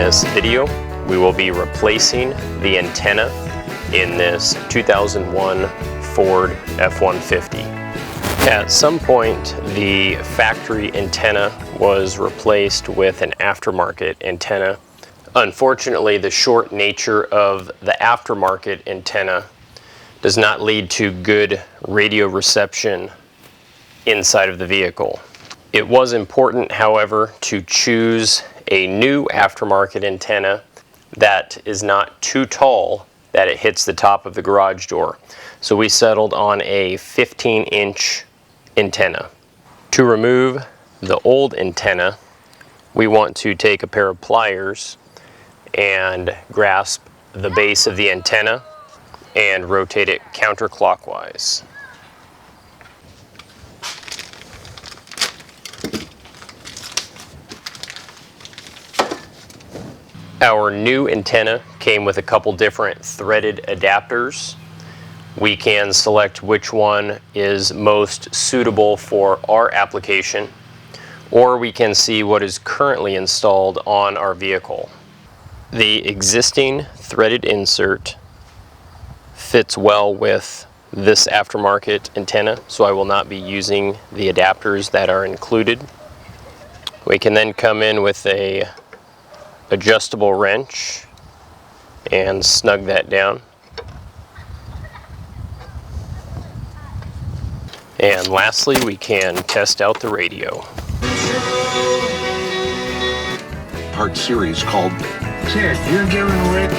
this video, we will be replacing the antenna in this 2001 Ford F150. At some point, the factory antenna was replaced with an aftermarket antenna. Unfortunately, the short nature of the aftermarket antenna does not lead to good radio reception inside of the vehicle. It was important, however, to choose a new aftermarket antenna that is not too tall that it hits the top of the garage door. So we settled on a 15-inch antenna. To remove the old antenna, we want to take a pair of pliers and grasp the base of the antenna and rotate it counterclockwise. Our new antenna came with a couple different threaded adapters. We can select which one is most suitable for our application, or we can see what is currently installed on our vehicle. The existing threaded insert fits well with this aftermarket antenna, so I will not be using the adapters that are included. We can then come in with a adjustable wrench and snug that down. And lastly, we can test out the radio. Part series called Ted, you're giving away.